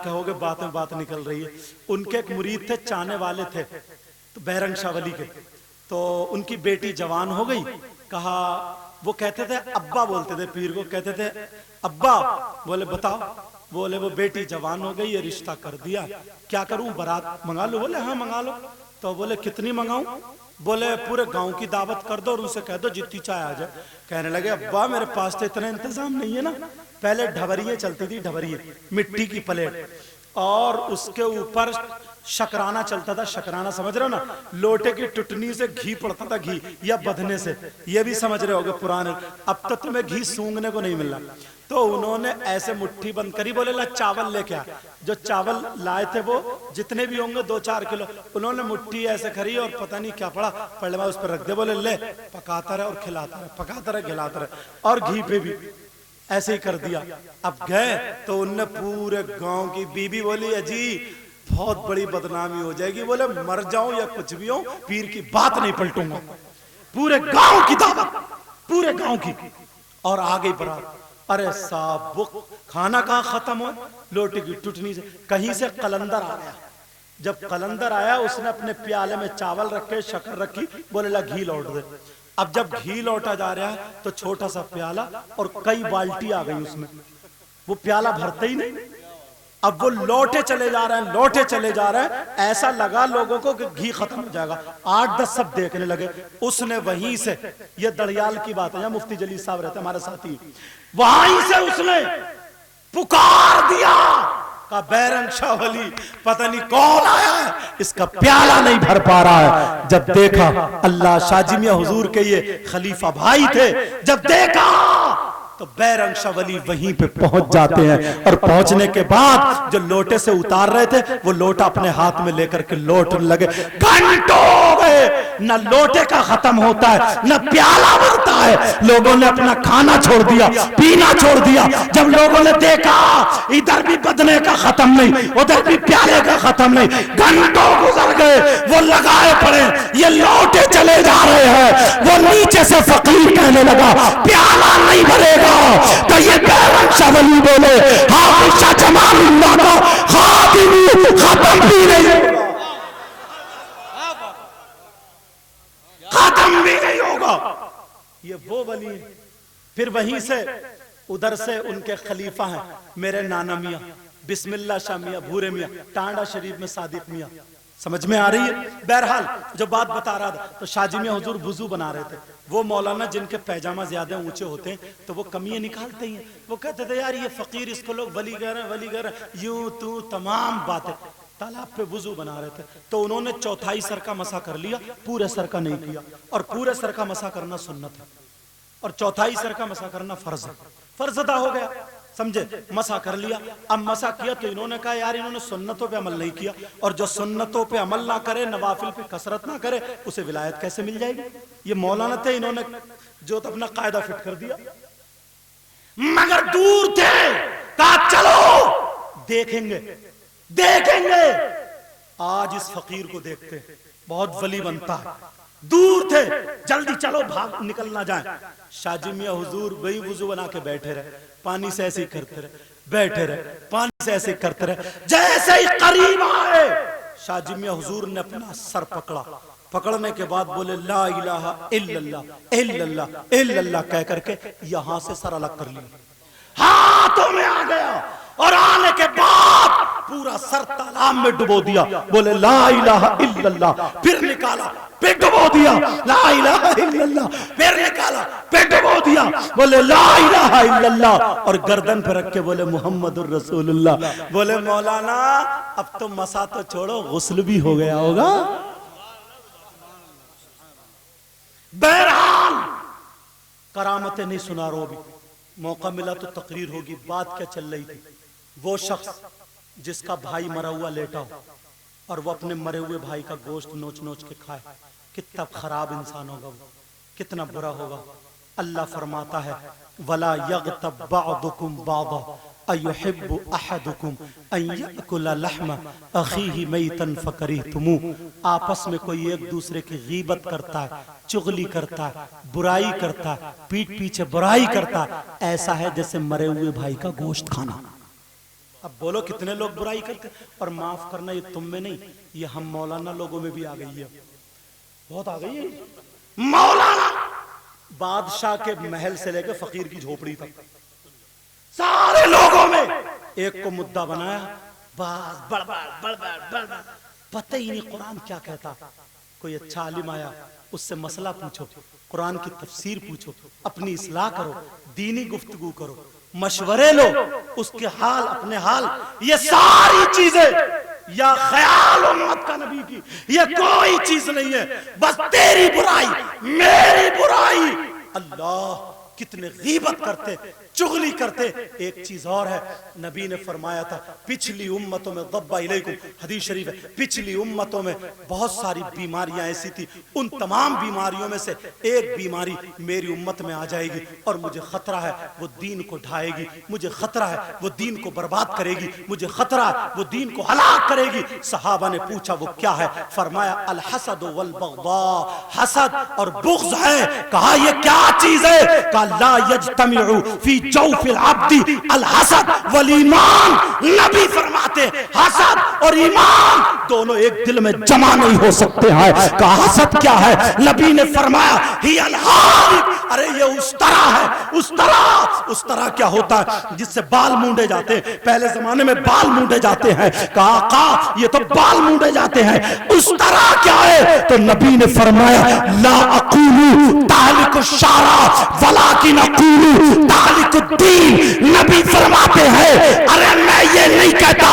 کہو گے بات میں بات نکل رہی ہے. ان کے ایک مرید تھے, چاہنے والے تھے تو بیرنگ شاہ ولی کے, تو ان کی بیٹی جوان ہو گئی. کہا, وہ کہتے تھے ابا بولتے تھے پیر کو, کہتے تھے ابا. بولے بتاؤ. بولے وہ بیٹی جوان ہو گئی, یہ رشتہ کر دیا, کیا کروں, بارات منگا لو. بولے ہاں منگا لو. تو بولے کتنی منگاؤں؟ بولے پورے گاؤں کی دعوت کر دو اور ان سے کہہ دو جتنی چائے آ جائے. کہنے لگے ابا میرے پاس تو اتنا انتظام نہیں ہے نا. پہلے ڈھبریے چلتی تھی, ڈھبریے مٹی کی پلیٹ, اور اس کے اوپر شکرانہ چلتا تھا. شکرانہ سمجھ رہے ہو نا, لوٹے کی ٹٹنی سے گھی پڑتا تھا, گھی یا بدھنے سے, یہ بھی سمجھ رہے ہوگے پرانے. اب تو تمہیں گھی سونگنے کو نہیں مل رہا. تو انہوں نے ایسے مٹھی بند کری. بولے لا چاول لے کے آ. جو چاول لائے تھے وہ جتنے بھی ہوں گے 2-4 کلو, انہوں نے مٹھی ایسے کری اور پتہ نہیں کیا پڑا, پڑھنے میں اس پر رکھ دے. بولے لے, پکاتا رہے اور کھلاتا رہے, پکاتا رہے کھلاتا رہے, اور گھی پہ بھی ایسے ہی کر دیا. اب گئے تو ان نے پورے گاؤں کی بیوی بولی اجی بہت بڑی بدنامی ہو جائے گی. بولے مر جاؤں یا کچھ بھی ہو, پیر کی بات نہیں پلٹوں گا. پورے گاؤں کی دعوت, پورے گاؤں کی, اور آ گئی برات. ارے صاحب وہ کھانا کہاں ختم ہو, لوٹے کی ٹوٹنی سے کہیں سے قلندر آ گیا. جب قلندر آیا اس نے اپنے پیالے میں چاول رکھے, شکر رکھی. بولے لا گھی لوٹ دے. اب جب گھی لوٹا جا رہا ہے تو چھوٹا سا پیالہ اور کئی بالٹی آ گئی اس میں, وہ پیالہ بھرتا ہی نہیں. اب وہ لوٹے چلے جا رہے ہیں, لوٹے چلے جا رہے ہیں. ایسا لگا لوگوں کو کہ گھی ختم ہو جائے گا. 8-10 سب دیکھنے لگے. اس نے وہیں سے, یہ دڑیال کی بات ہے, یا مفتی جلیل صاحب رہتے ہمارے ساتھی, وہیں سے اس نے پکار دیا کہ بیرنگ شاہ ولی پتہ نہیں کون آیا ہے, اس کا پیالہ نہیں بھر پا رہا ہے. جب دیکھا, اللہ شاہ میاں حضور کے یہ خلیفہ بھائی تھے, جب دیکھا تو بیرنگ شاہ ولی وہیں پہ پہنچ جاتے ہیں. اور پہنچنے کے بعد جو لوٹے سے اتار رہے تھے وہ لوٹا اپنے ہاتھ میں لے کر کے لوٹنے لگے. گھنٹوں ہو گئے, نہ لوٹے کا ختم ہوتا ہے نہ پیالہ بھرتا ہے. لوگوں نے اپنا کھانا چھوڑ دیا, پینا چھوڑ دیا. جب لوگوں نے دیکھا ادھر بھی بدنے کا ختم نہیں, ادھر بھی پیالے کا ختم نہیں, گھنٹوں گزر گئے, وہ لگائے پڑے, یہ لوٹے چلے جا رہے ہیں. وہ نیچے سے فقیر کہنے لگا پیالہ نہیں بھرے گا. تو یہ بیرنگ شاہ ولی بولے حافظ شاہ جمال اللہ کا خاتمی ختم بھی نہیں ہوگا, ختم بھی نہیں ہوگا. یہ وہ ولی ہے. پھر وہیں سے ادھر سے ان کے خلیفہ ہیں میرے نانا میاں بسم اللہ شاہ میاں بھورے میاں, ٹانڈا شریف میں صادق میاں. سمجھ میں آ رہی ہے؟ بہرحال جو بات بتا رہا تھا, تو شاہ جی میاں حضور وضو بنا رہے تھے. وہ مولانا جن کے پیجامہ زیادہ اونچے ہوتے ہیں تو وہ کمیاں نکالتے ہیں. وہ کہتے تھے یار یہ فقیر, اس کو لوگ ولی کہہ رہے ہیں, ولی کہہ رہے ہیں, یوں تو تمام باتیں. تالاب پہ وضو بنا رہے تھے تو انہوں نے چوتھائی سر کا مسح کر لیا, پورے سر کا نہیں کیا. اور پورے سر کا مسح کرنا سنت ہے, اور چوتھائی سر کا مسح کرنا فرض ہے. فرض ادا ہو گیا, سمجھے, مسح کر لیا. اب مسح کیا تو انہوں نے کہا یار انہوں نے سنتوں پہ عمل نہیں کیا, اور جو سنتوں پہ عمل نہ کرے, نوافل پہ کثرت نہ کرے, اسے ولایت کیسے مل جائے گی؟ یہ مولانا تھے, انہوں نے جو اپنا قاعدہ فٹ کر دیا. مگر دور تھے, کہا چلو دیکھیں گے, دیکھیں گے. آج اس فقیر کو دیکھتے بہت ولی بنتا ہے. دور تھے, جلدی چلو بھاگ نکل نہ جائیں. شاہ جی میاں حضور وہی وضو بنا کے بیٹھے رہے, پانی سے ایسے ہی کرتے رہے, بیٹھے رہے, پانی سے ایسے ہی کرتے رہے. جیسے ہی قریب آئے شاہ جی میاں حضور نے اپنا سر پکڑا. پکڑنے کے بعد بولے لا الہ الا اللہ الا اللہ الا اللہ کہہ کر کے یہاں سے سر الگ کر لیا, ہاتھوں میں آ گیا, اور آنے کے بعد پورا سر تالاب میں ڈبو دیا. بولے لا الہ الا اللہ, پھر نکالا, پھر ڈبو دیا, لا الہ الا اللہ, پھر نکالا, پھر ڈبو دیا. بولے لا الہ الا اللہ, اور گردن پہ رکھ کے بولے محمد الرسول اللہ. بولے مولانا اب تو مسا تو چھوڑو, غسل بھی ہو گیا ہوگا. بہرحال کرامتیں نہیں سنا رہو, بھی موقع ملا تو تقریر ہوگی. بات کیا چل رہی تھی؟ وہ شخص جس کا بھائی مرا ہوا لیٹا ہو اور وہ اپنے مرے ہوئے بھائی کا گوشت نوچ نوچ کے کھائے, کتنا خراب انسان ہوگا وہ, کتنا برا ہوگا. اللہ فرماتا ہے وَلَا يَغْتَبْ بَعْضُكُمْ بَعْضًا أَيُحِبُّ أَحَدُكُمْ أَن يَأْكُلَ لَحْمَ أَخِيهِ مَيْتًا فَكَرِهْتُمُوهُ. آپس میں کوئی ایک دوسرے کی غیبت کرتا ہے, چغلی کرتا ہے, برائی کرتا ہے, پیٹ پیچھے برائی کرتا ہے, ایسا ہے جیسے مرے ہوئے بھائی کا گوشت کھانا. اب بولو کتنے لوگ برائی کرتے. اور معاف کرنا یہ تم میں نہیں، یہ ہم مولانا لوگوں میں بھی آ گئی ہے، بہت آ گئی ہے. مولانا بادشاہ کے محل سے لے کے فقیر کی جھوپڑی تک سارے لوگوں میں ایک کو مدعا بنایا، بس بڑبڑ پتہ ہی نہیں قرآن کیا کہتا. کوئی اچھا عالم آیا، اس سے مسئلہ پوچھو، قرآن کی تفسیر پوچھو، اپنی اصلاح کرو، دینی گفتگو کرو، مشورے لو، اس کے حال اپنے حال. یہ ساری چیزیں یا خیال امت کا نبی کی، یہ کوئی چیز نہیں ہے، بس تیری برائی میری برائی. اللہ کتنے غیبت کرتے، چغلی کرتے. ایک چیز اور ہے، نبی نے فرمایا تھا پچھلی امتوں میں ضب الیکم، حدیث شریف ہے، پچھلی امتوں میں بہت ساری بیماریاں ایسی تھی، ان تمام بیماریوں میں سے ایک بیماری میری امت میں آ جائے گی اور مجھے خطرہ ہے وہ دین کو ڈھائے گی، مجھے خطرہ ہے وہ دین کو برباد کرے گی، مجھے خطرہ ہے وہ دین کو ہلاک کرے گی. صحابہ نے پوچھا وہ کیا ہے؟ فرمایا الحسد والبغضاء، حسد اور بغض ہے. کہا یہ کیا چیز ہے؟ کہا لا یجتمع فی جوف العبد الحسد والایمان. نبی فرماتے حسد اور ایمان دونوں ایک دل میں جمع نہیں ہو سکتے ہیں. کہا حسد کیا ہے؟ نبی نے فرمایا ہی الحالق، ارے یہ اس طرح ہے. اس طرح کیا ہوتا ہے؟ جس سے بال مونڈے جاتے ہیں، پہلے زمانے میں بال مونڈے جاتے ہیں. کہا آقا یہ تو بال مونڈے جاتے ہیں، اس طرح کیا ہے؟ تو نبی نے فرمایا لا اقول تہلک الشعر ولکن اقول تہلک الدین. نبی فرماتے ہیں ارے میں یہ نہیں کہتا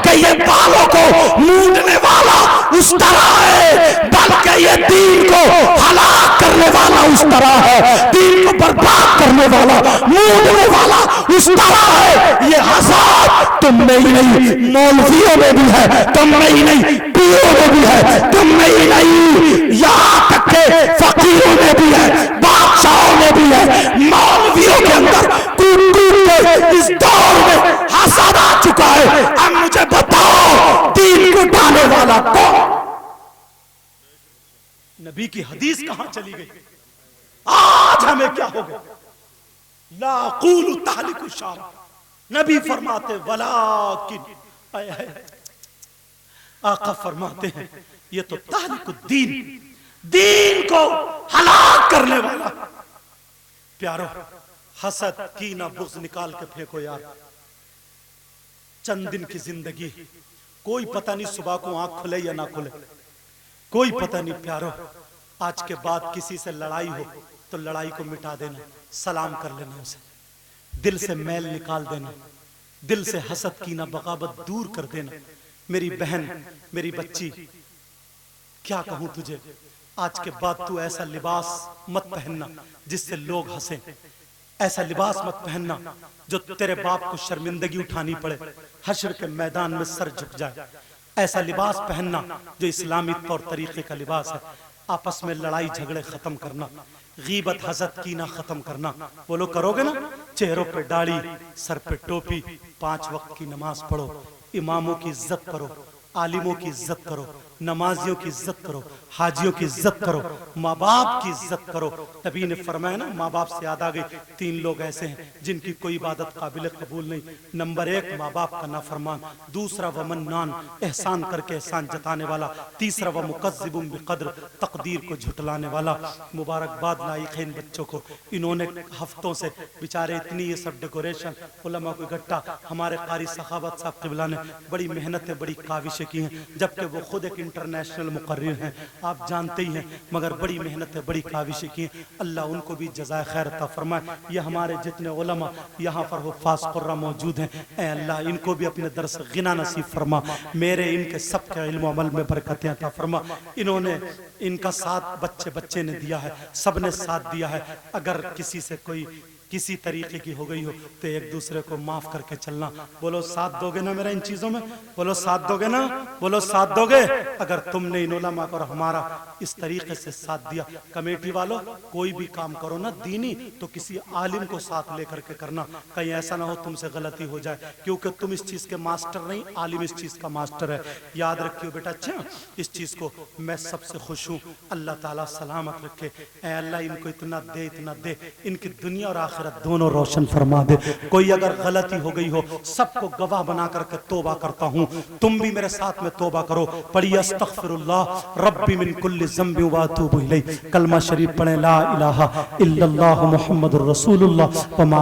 کہ یہ بالوں کو مونڈنے والا اس طرح ہے، بلکہ یہ دین کو ہلاک کرنے والا اس طرح ہے، دین کو برباد کرنے والا، مونڈنے والا اس طرح ہے. یہ حسد تم میں ہی نہیں، مولویوں میں بھی ہے، تم میں ہی نہیں، پیروں میں بھی ہے، تم میں ہی نہیں، یہاں تک کہ فقیروں میں بھی ہے، بادشاہوں میں بھی ہے. مولویوں کے اندر اس دور میں حسد آ چکا ہے. اب مجھے بتاؤ دین کو ڈالنے والا کون؟ نبی کی حدیث کہاں چلی گئی؟ آج ہمیں کیا ہو گیا؟ لا اقول تہلک الشعر، نبی فرماتے ولیکن، آقا فرماتے ہیں یہ تو تہلک الدین، دین کو ہلاک کرنے والا. پیارو حسد کینہ بغض نکال کے پھینکو یار. چند دن کی زندگی، کوئی پتہ نہیں صبح کو آنکھ کھلے یا نہ کھلے، کوئی پتہ نہیں. پیارو آج کے بعد کسی سے لڑائی ہو تو لڑائی کو مٹا دینا، سلام کر لینا، اسے دل سے میل نکال دینا، دل سے حسد کینہ بغاوت دور کر دینا. میری بہن، میری بچی، کیا کہوں تجھے، آج کے بعد تو ایسا لباس مت پہننا جس سے لوگ ہنسیں، ایسا لباس مت پہننا جو تیرے باپ کو شرمندگی اٹھانی پڑے، حشر کے میدان میں سر جھک جائے. ایسا لباس پہننا جو اسلامی طور طریقے کا لباس ہے. آپس میں لڑائی جھگڑے ختم کرنا، غیبت حسد کینہ ختم کرنا. وہ لوگ کرو گے نا، چہروں پہ داڑھی، سر پہ ٹوپی، 5 وقت کی نماز پڑھو، اماموں کی عزت کرو، عالموں کی عزت کرو، نمازیوں کی عزت کرو، حاجیوں کی عزت کرو، ماں باپ کی عزت کرو. نبی نے فرمایا نا، ماں باپ سے یاد آ گئی 3 لوگ ایسے ہیں جن کی کوئی عبادت قابل قبول نہیں. نمبر 1 ماں باپ کا نافرمان، دوسرا ومنان، احسان کر کے احسان جتانے والا، تیسرا ومکذب بقدر، تقدیر کو جھٹلانے والا. مبارکباد لائق ہے ان بچوں کو، انہوں نے ہفتوں سے بیچارے اتنی یہ سب ڈیکوریشن، علماء کو اکٹھا، ہمارے قاری سخاوت صاحب قبلہ نے بڑی محنتیں، بڑی کاوشیں کی ہیں، جبکہ وہ خود ایک انٹرنیشنل مقرر ہیں، آپ جانتے ہی ہیں، مگر بڑی محنتیں، بڑی کاوشیں کی ہیں. اللہ ان کو بھی جزائے خیر عطا فرمائے. یہ ہمارے جتنے علماء یہاں پر حفاظ قرہ موجود ہیں، اے اللہ ان کو بھی اپنے درس غنا نصیب فرما، میرے ان کے سب کے علم و عمل میں برکتیں عطا فرما. انہوں نے، ان کا ساتھ بچے نے دیا ہے، سب نے ساتھ دیا ہے. اگر کسی سے کوئی کسی طریقے کی ہو گئی ہو تو ایک دوسرے کو معاف کر کے چلنا. بولو ساتھ دو گے نا میرا ان چیزوں میں؟ بولو ساتھ دو گے نا؟ بولو ساتھ دو گے؟ اگر تم نے ان علماء اور ہمارا اس طریقے سے ساتھ دیا، کمیٹی والوں کوئی بھی کام کرو نا دینی تو کسی عالم کو ساتھ لے کر کے کرنا، کہیں ایسا نہ ہو تم سے غلطی ہو جائے، کیونکہ تم اس چیز کے ماسٹر نہیں، عالم اس چیز کا ماسٹر ہے. یاد رکھیو بیٹا. اچھا اس چیز کو میں سب سے خوش ہوں، اللہ تعالیٰ سلامت رکھے. اے اللہ ان کو اتنا دے، اتنا دے، ان کی دنیا اور آخرت آخرت دونوں روشن فرما دے. کوئی اگر غلطی ہو گئی ہو سب کو گواہ بنا کر کے توبہ کرتا ہوں. تم بھی میرے ساتھ میں توبہ کرو. پڑھیے استغفر اللہ ربی من کل ذنب واتوب الیہ. کلمہ شریف پڑھیں لا الہ الا اللہ محمد الرسول اللہ.